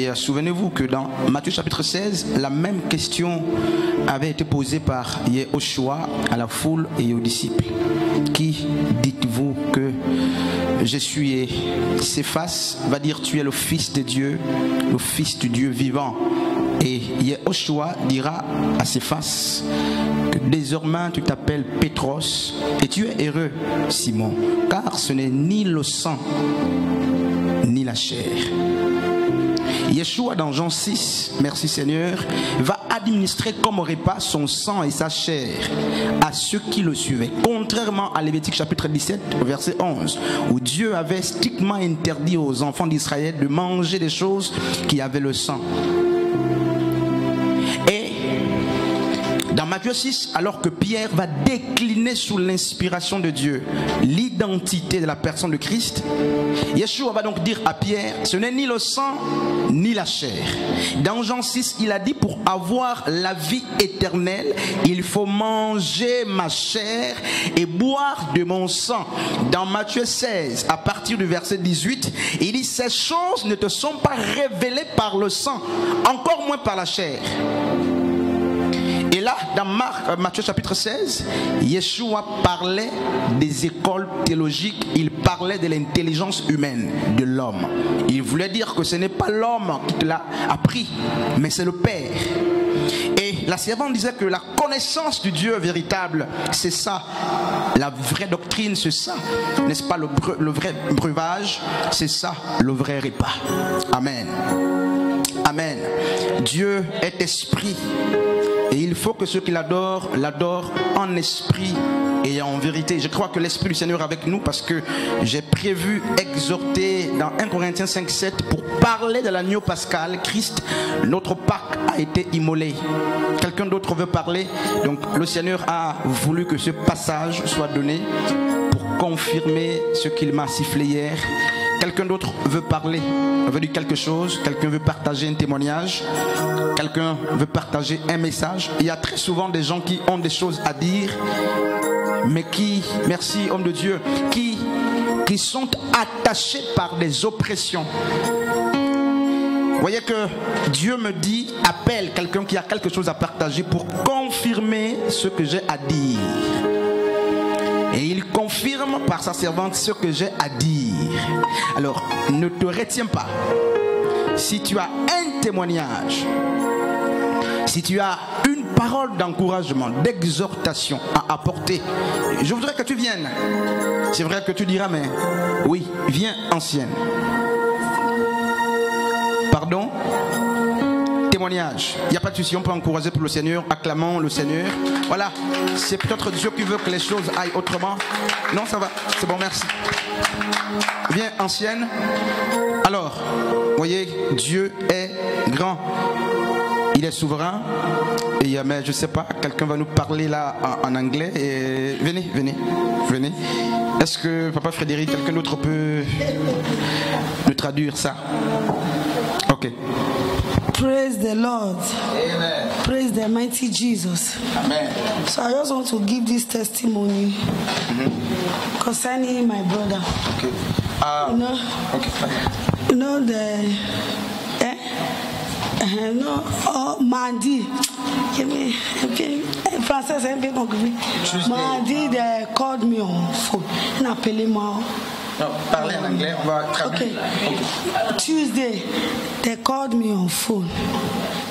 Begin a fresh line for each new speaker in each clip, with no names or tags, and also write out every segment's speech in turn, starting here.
Et souvenez-vous que dans Matthieu chapitre 16, la même question avait été posée par Yehoshua à la foule et aux disciples. Qui dites-vous que je suis? Et Céphas va dire: tu es le Fils de Dieu, le Fils du Dieu vivant. Et Yehoshua dira à Céphas que désormais tu t'appelles Pétros et tu es heureux, Simon, car ce n'est ni le sang ni la chair. Yeshua dans Jean 6, merci Seigneur, va administrer comme repas son sang et sa chair à ceux qui le suivaient. Contrairement à Lévitique chapitre 17, verset 11, où Dieu avait strictement interdit aux enfants d'Israël de manger des choses qui avaient le sang. Et dans Matthieu 6, alors que Pierre va décliner sous l'inspiration de Dieu l'identité de la personne de Christ, Yeshua va donc dire à Pierre: ce n'est ni le sang ni la chair. Dans Jean 6, il a dit: pour avoir la vie éternelle, il faut manger ma chair et boire de mon sang. Dans Matthieu 16, à partir du verset 18, il dit: ces choses ne te sont pas révélées par le sang, encore moins par la chair. Et là, dans Matthieu chapitre 16, Yeshua parlait des écoles théologiques, il parlait de l'intelligence humaine de l'homme. Il voulait dire que ce n'est pas l'homme qui te l'a appris, mais c'est le Père. Et la servante disait que la connaissance du Dieu véritable, c'est ça. La vraie doctrine, c'est ça. N'est-ce pas le vrai breuvage? C'est ça, le vrai repas. Amen. Amen. Dieu est esprit. Et il faut que ceux qui l'adorent, l'adorent en esprit et en vérité. Je crois que l'Esprit du Seigneur est avec nous, parce que j'ai prévu exhorter dans 1 Corinthiens 5:7 pour parler de l'agneau pascal. Christ, notre Pâque, a été immolé. Quelqu'un d'autre veut parler? Donc le Seigneur a voulu que ce passage soit donné pour confirmer ce qu'il m'a sifflé hier. Quelqu'un d'autre veut parler, veut dire quelque chose, quelqu'un veut partager un témoignage, quelqu'un veut partager un message. Il y a très souvent des gens qui ont des choses à dire, mais qui, merci homme de Dieu, qui sont attachés par des oppressions. Vous voyez que Dieu me dit: appelle quelqu'un qui a quelque chose à partager pour confirmer ce que j'ai à dire. Et il confirme par sa servante ce que j'ai à dire. Alors, ne te retiens pas. Si tu as un témoignage, si tu as une parole d'encouragement, d'exhortation à apporter, je voudrais que tu viennes. C'est vrai que tu diras: mais oui, viens ancienne. Pardon? Témoignage. Il n'y a pas de souci, on peut encourager pour le Seigneur. Acclamons le Seigneur. Voilà, c'est peut-être Dieu qui veut que les choses aillent autrement. Non, ça va, c'est bon, merci. Viens ancienne. Alors, voyez, Dieu est grand. Il est souverain. Et mais je ne sais pas, quelqu'un va nous parler là en anglais. Et venez, venez, venez. Est-ce que Papa Frédéric, quelqu'un d'autre peut nous traduire ça? Ok.
Praise the Lord.
Amen.
Praise the mighty Jesus.
Amen.
So I just want to give this testimony concerning my brother.
Okay.
You know the Mandi. Mandi, they called me on phone. And appelé moi.
Non, parlez en anglais, on va traduire.
Okay. Tuesday, they called me on phone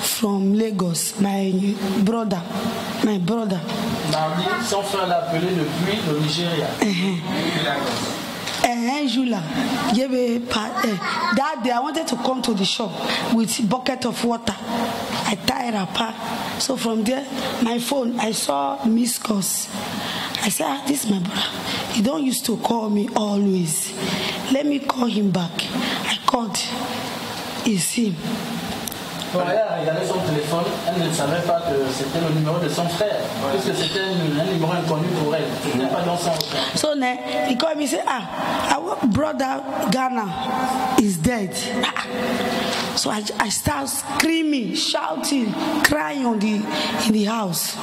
from Lagos, my brother.
Mardi, son frère l'a appelé depuis le Nigeria.
Un jour là, that day I wanted to come to the shop with a bucket of water. I tied apart. So from there, my phone, I saw missed calls. I said, this is my brother. He don't used to call me always. Let me call him back. I called. It's him.
Il avait son téléphone, elle ne savait pas que c'était le numéro de son frère, puisque c'était un numéro inconnu pour elle. Ce n'était pas dans son frère.
So now he called me and said, our brother Ghana is dead. So I start screaming, shouting, crying in the house.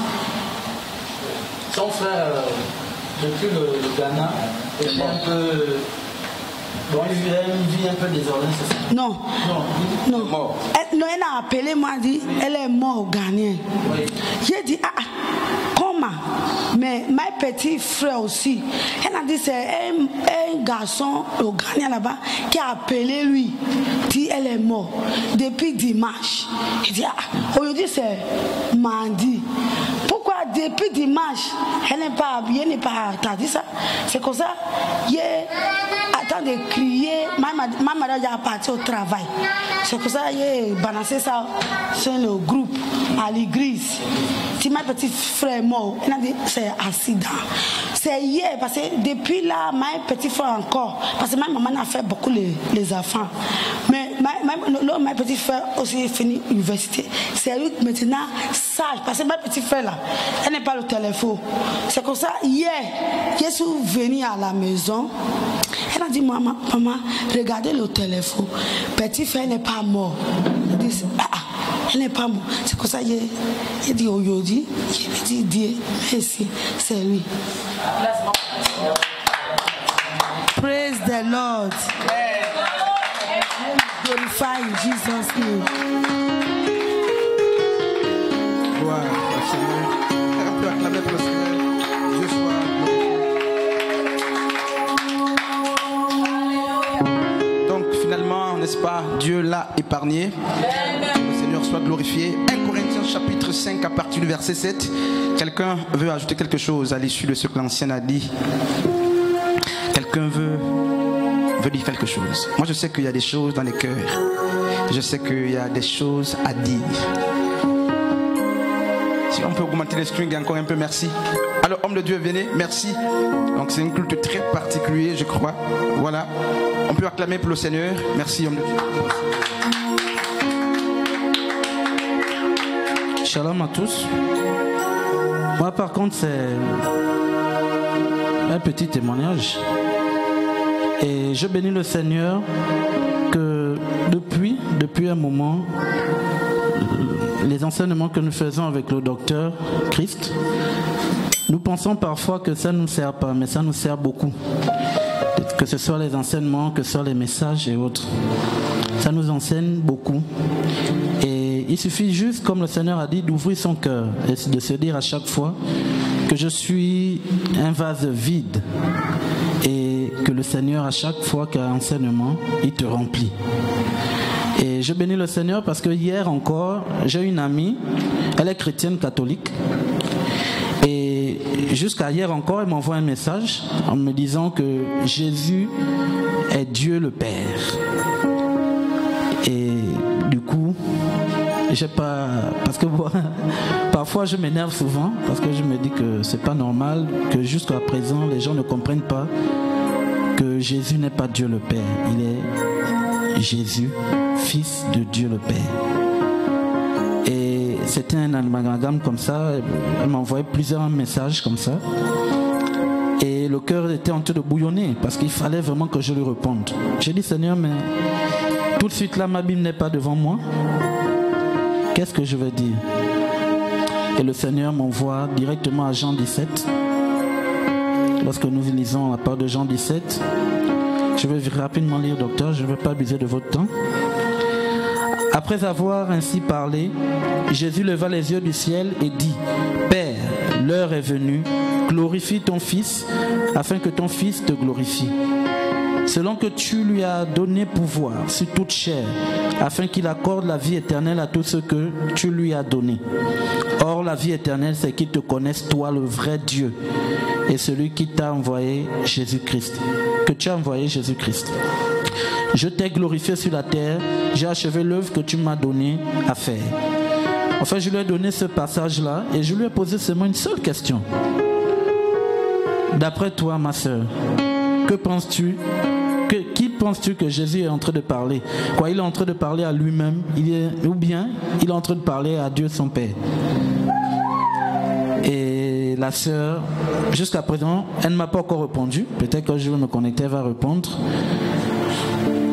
Son frère, depuis le Ghana, était un peu Donc il vivait une vie un peu désordonnée, c'est ça?
Non. Non.
Mort.
Elle a appelé moi, dit, elle est morte au Ghanéen.
Oui.
J'ai dit, comment? Mais ma petite frère aussi, elle a dit, c'est un garçon au Ghanéen là-bas qui a appelé lui, dit, elle est morte depuis dimanche. Il dit, aujourd'hui c'est mardi. Pourquoi depuis dimanche, elle n'est pas habillée, n'est pas... T'as dit ça? C'est comme ça, attends de crier, ma madame est partie au travail. C'est comme ça, j'ai balancé ça sur le groupe à l'église. Si ma petite frère est mort, elle a dit c'est accident. C'est hier, parce que depuis là, ma petite frère encore, parce que ma maman a fait beaucoup les enfants. Mais ma petite frère aussi fini l'université. C'est lui maintenant sage, parce que ma petite frère là, elle n'est pas au téléphone. C'est comme ça, hier, je suis venue à la maison. Elle a dit, maman, regardez le téléphone. Petit frère n'est pas mort. Elle dit, elle n'est pas morte. C'est comme ça, il dit aujourd'hui, il dit Dieu, merci, c'est lui. Praise the Lord. Glorify Jesus' name.
Gloire au Seigneur. On peut acclamer pour le Seigneur. Dieu soit glorifié. Donc finalement, n'est-ce pas, Dieu l'a épargné. Le Seigneur soit glorifié. 1 Corinthiens chapitre 5 à partir du verset 7. Quelqu'un veut ajouter quelque chose à l'issue de ce que l'ancien a dit? Quelqu'un veut dire quelque chose? Moi je sais qu'il y a des choses dans les cœurs. Je sais qu'il y a des choses à dire. Si on peut augmenter les strings encore un peu, merci. Alors, homme de Dieu, venez, merci. Donc, c'est un culte très particulier, je crois. Voilà. On peut acclamer pour le Seigneur. Merci, homme de Dieu.
Shalom à tous. Moi, par contre, c'est un petit témoignage. Et je bénis le Seigneur que depuis un moment, les enseignements que nous faisons avec le docteur Christ, nous pensons parfois que ça ne nous sert pas, mais ça nous sert beaucoup. Que ce soit les enseignements, que ce soit les messages et autres. Ça nous enseigne beaucoup. Et il suffit juste, comme le Seigneur a dit, d'ouvrir son cœur et de se dire à chaque fois que je suis un vase vide. Et que le Seigneur, à chaque fois qu'il y a un enseignement, il te remplit. Et je bénis le Seigneur parce que hier encore, j'ai une amie, elle est chrétienne catholique. Et jusqu'à hier encore, elle m'envoie un message en me disant que Jésus est Dieu le Père. Et du coup, j'ai pas... Parce que moi, parfois je m'énerve souvent parce que je me dis que c'est pas normal que jusqu'à présent, les gens ne comprennent pas que Jésus n'est pas Dieu le Père. Il est Jésus, Fils de Dieu le Père. Et c'était un amalgame comme ça. Elle m'a envoyé plusieurs messages comme ça. Et le cœur était en train de bouillonner parce qu'il fallait vraiment que je lui réponde. J'ai dit, Seigneur, mais tout de suite là, ma Bible n'est pas devant moi. Qu'est-ce que je vais dire? Et le Seigneur m'envoie directement à Jean 17. Lorsque nous lisons la part de Jean 17, je vais rapidement lire, docteur, je ne vais pas abuser de votre temps. Après avoir ainsi parlé, Jésus leva les yeux du ciel et dit, Père, l'heure est venue, glorifie ton Fils, afin que ton Fils te glorifie. Selon que tu lui as donné pouvoir sur toute chair, afin qu'il accorde la vie éternelle à tous ceux que tu lui as donnés. Or, la vie éternelle, c'est qu'ils te connaissent, toi, le vrai Dieu, et celui qui t'a envoyé Jésus-Christ, que tu as envoyé Jésus-Christ. Je t'ai glorifié sur la terre, j'ai achevé l'œuvre que tu m'as donnée à faire. Enfin, je lui ai donné ce passage-là et je lui ai posé seulement une seule question. D'après toi, ma sœur, que penses-tu? Qui penses-tu que Jésus est en train de parler? Quoi, il est en train de parler à lui-même, ou bien il est en train de parler à Dieu son Père? Et la sœur, jusqu'à présent, elle ne m'a pas encore répondu. Peut-être que je vais me connecter, elle va répondre.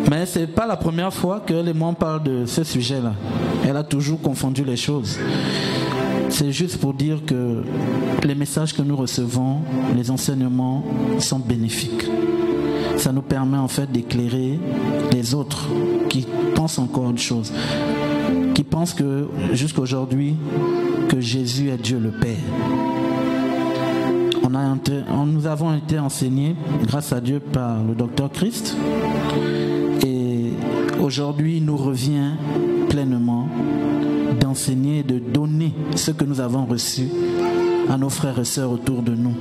Mais ce n'est pas la première fois qu'elle et moi on parle de ce sujet-là. Elle a toujours confondu les choses. C'est juste pour dire que les messages que nous recevons, les enseignements sont bénéfiques. ça nous permet en fait d'éclairer les autres qui pensent encore autre chose, qui pensent que jusqu'aujourd'hui que Jésus est Dieu le Père. Nous avons été enseignés grâce à Dieu par le docteur Christ, et aujourd'hui il nous revient pleinement d'enseigner et de donner ce que nous avons reçu à nos frères et sœurs autour de nous.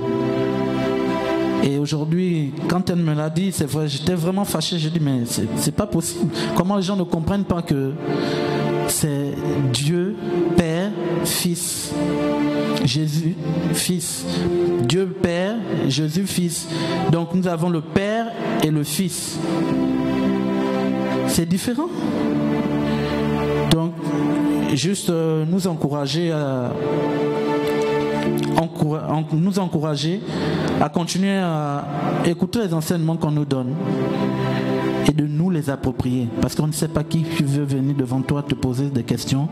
Et aujourd'hui, quand elle me l'a dit, c'est vrai, j'étais vraiment fâché. J'ai dit, mais c'est pas possible. Comment les gens ne comprennent pas que c'est Dieu, Père, Fils, Jésus, Fils. Dieu, Père, Jésus, Fils. Donc nous avons le Père et le Fils. C'est différent. Donc, juste nous encourager à continuer à écouter les enseignements qu'on nous donne et de nous les approprier, parce qu'on ne sait pas qui veut venir devant toi te poser des questions,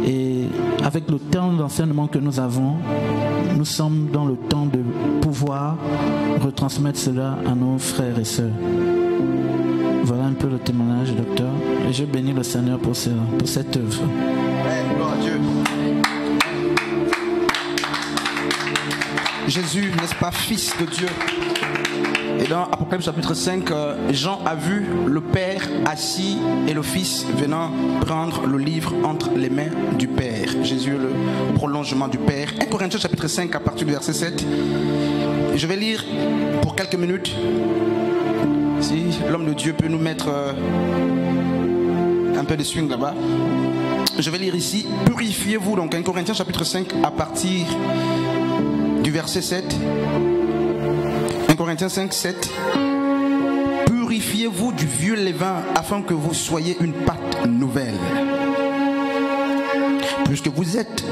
et avec le temps d'enseignement que nous avons, nous sommes dans le temps de pouvoir retransmettre cela à nos frères et sœurs. Voilà un peu le témoignage, docteur, et je bénis le Seigneur pour cette œuvre.
Gloire à Dieu. Jésus, n'est-ce pas, Fils de Dieu. Et dans Apocalypse chapitre 5, Jean a vu le Père assis et le Fils venant prendre le livre entre les mains du Père. Jésus est le prolongement du Père. 1 Corinthiens chapitre 5 à partir du verset 7. Je vais lire pour quelques minutes. Si l'homme de Dieu peut nous mettre un peu de swing là-bas. Je vais lire ici. Purifiez-vous. Donc 1 Corinthiens chapitre 5 à partir du verset 7. 1 Corinthiens 5, 7. Purifiez-vous du vieux levain afin que vous soyez une pâte nouvelle. Puisque vous êtes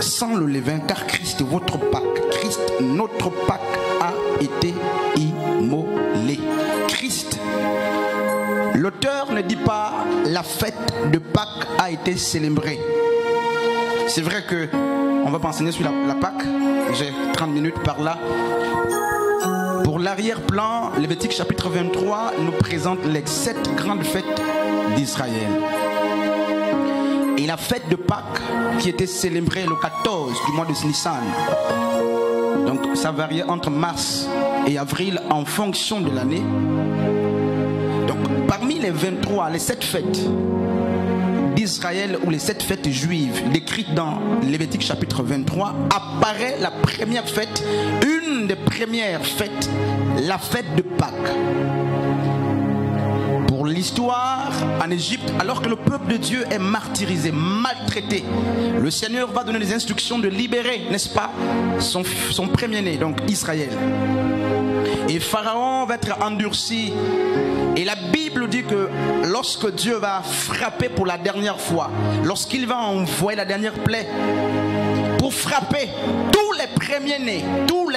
sans le levain, car Christ votre Pâque, Christ notre Pâque a été immolé. Christ, l'auteur ne dit pas la fête de Pâques a été célébrée. C'est vrai que on va pas enseigner sur la Pâque. J'ai 30 minutes par là. Pour l'arrière-plan, Lévitique chapitre 23 nous présente les 7 grandes fêtes d'Israël. Et la fête de Pâques qui était célébrée le 14 du mois de Nissan. Donc ça variait entre mars et avril en fonction de l'année. Donc parmi les 23, les 7 fêtes d'Israël ou les 7 fêtes juives décrites dans Lévitique chapitre 23, apparaît la première fête, une des premières fêtes, la fête de Pâques. Pour l'histoire, en Égypte, alors que le peuple de Dieu est martyrisé, maltraité, le Seigneur va donner des instructions de libérer, n'est-ce pas, son premier-né, donc Israël. Et Pharaon va être endurci. Et la Bible dit que lorsque Dieu va frapper pour la dernière fois, lorsqu'il va envoyer la dernière plaie pour frapper tous les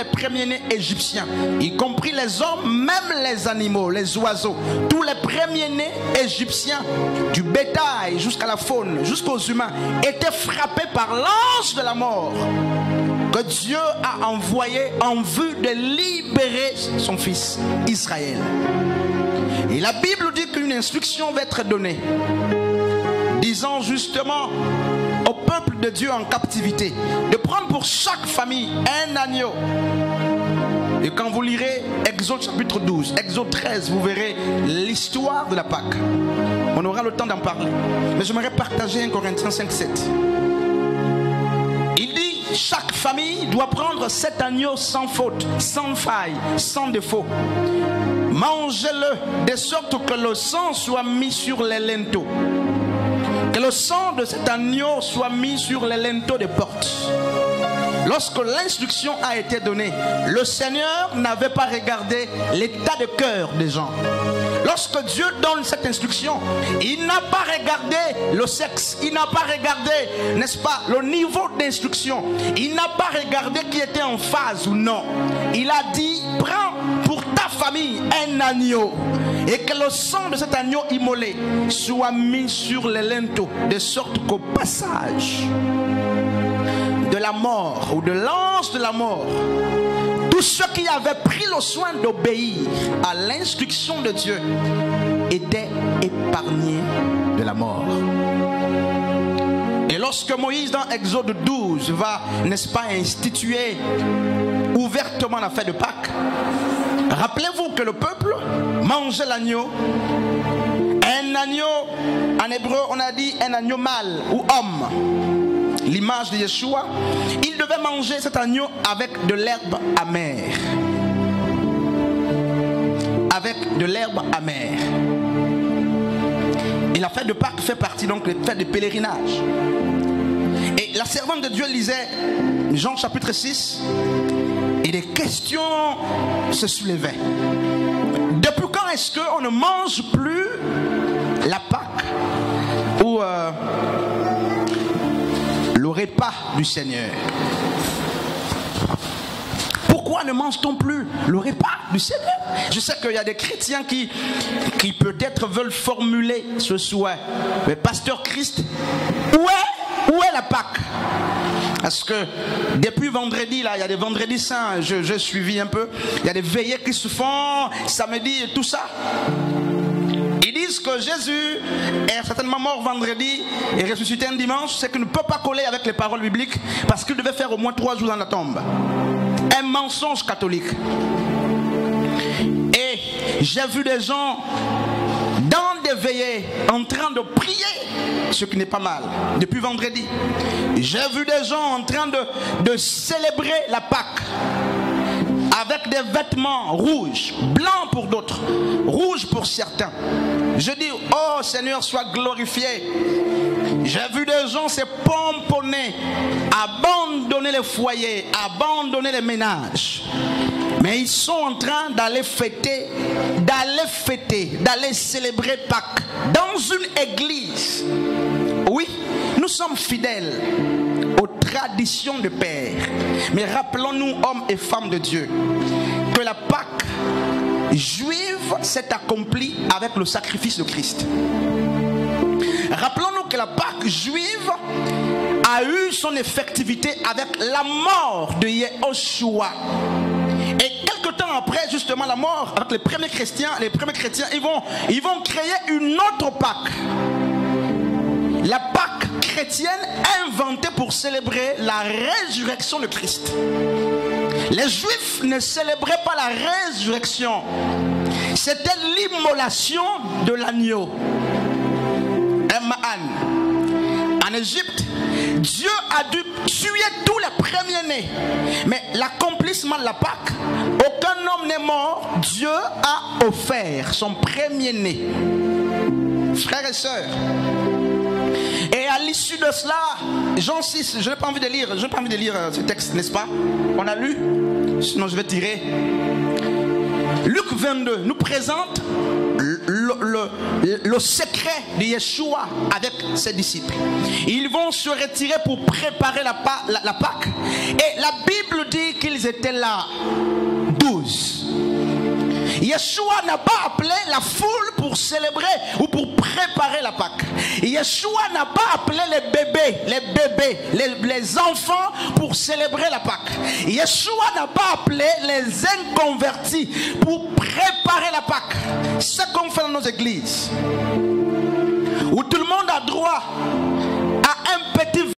premiers-nés égyptiens, y compris les hommes, même les animaux, les oiseaux, tous les premiers-nés égyptiens, du bétail jusqu'à la faune, jusqu'aux humains, étaient frappés par l'ange de la mort que Dieu a envoyé en vue de libérer son fils Israël. Et la Bible dit qu'une instruction va être donnée, disant justement au peuple de Dieu en captivité de prendre pour chaque famille un agneau. Et quand vous lirez Exode chapitre 12, Exode 13, vous verrez l'histoire de la Pâque. On aura le temps d'en parler. Mais j'aimerais partager 1 Corinthiens 5, 7. Il dit, chaque famille doit prendre cet agneau sans faute, sans faille, sans défaut. Mangez-le de sorte que le sang soit mis sur les linteaux. Que le sang de cet agneau soit mis sur les linteaux des portes. Lorsque l'instruction a été donnée, le Seigneur n'avait pas regardé l'état de cœur des gens. Lorsque Dieu donne cette instruction, il n'a pas regardé le sexe, il n'a pas regardé, n'est-ce pas, le niveau d'instruction, il n'a pas regardé qui était en phase ou non. Il a dit, prends pour ta famille un agneau et que le sang de cet agneau immolé soit mis sur les linteaux, de sorte qu'au passage de la mort ou de l'ange de la mort, tous ceux qui avaient pris le soin d'obéir à l'instruction de Dieu étaient épargnés de la mort. Et lorsque Moïse dans Exode 12 va, n'est-ce pas, instituer ouvertement la fête de Pâques, rappelez-vous que le peuple mangeait l'agneau. Un agneau, en hébreu on a dit un agneau mâle ou homme, l'image de Yeshua. Il devait manger cet agneau avec de l'herbe amère. Avec de l'herbe amère. Et la fête de Pâques fait partie donc des fêtes de pèlerinage. Et la servante de Dieu lisait Jean chapitre 6 et des questions se soulevaient. Depuis quand est-ce qu'on ne mange plus la Pâque ou le repas du Seigneur? Pourquoi ne mange-t-on plus le repas du Seigneur? Je sais qu'il y a des chrétiens qui peut-être veulent formuler ce souhait. Mais pasteur Christ, où est la Pâque? Parce que depuis vendredi, là, il y a des vendredis saints, j'ai suivi un peu. Il y a des veillées qui se font samedi et tout ça. Ils disent que Jésus est certainement mort vendredi et ressuscité un dimanche. C'est qu'il ne peut pas coller avec les paroles bibliques parce qu'il devait faire au moins 3 jours dans la tombe. Un mensonge catholique. Et j'ai vu des gens dans des veillées en train de prier, ce qui n'est pas mal, depuis vendredi. J'ai vu des gens en train de célébrer la Pâque avec des vêtements rouges, blancs pour d'autres, rouges pour certains. Je dis, oh Seigneur, sois glorifié. J'ai vu des gens se pomponner, abandonner les foyers, abandonner les ménages. Mais ils sont en train d'aller fêter, d'aller célébrer Pâques dans une église. Oui, nous sommes fidèles aux traditions de Père. Mais rappelons-nous, hommes et femmes de Dieu, que la Pâque juive s'est accomplie avec le sacrifice de Christ. Rappelons-nous que la Pâque juive a eu son effectivité avec la mort de Yeshua. Et quelque temps après justement la mort, avec les premiers chrétiens, ils vont créer une autre Pâque. La Pâque chrétienne inventée pour célébrer la résurrection de Christ. Les Juifs ne célébraient pas la résurrection. C'était l'immolation de l'agneau. En Égypte, Dieu a dû tuer tous les premiers-nés. Mais l'accomplissement de la Pâque, aucun homme n'est mort. Dieu a offert son premier-né. Frères et sœurs, et à l'issue de cela, Jean 6, je n'ai pas envie de lire ce texte, n'est-ce pas? On a lu, sinon je vais tirer. Luc 22 nous présente le secret de Yeshua avec ses disciples. Ils vont se retirer pour préparer la Pâque. Et la Bible dit qu'ils étaient là 12. Yeshua n'a pas appelé la foule pour célébrer ou pour préparer la Pâque. Yeshua n'a pas appelé les enfants pour célébrer la Pâque. Yeshua n'a pas appelé les inconvertis pour préparer la Pâque. C'est ce qu'on fait dans nos églises, où tout le monde a droit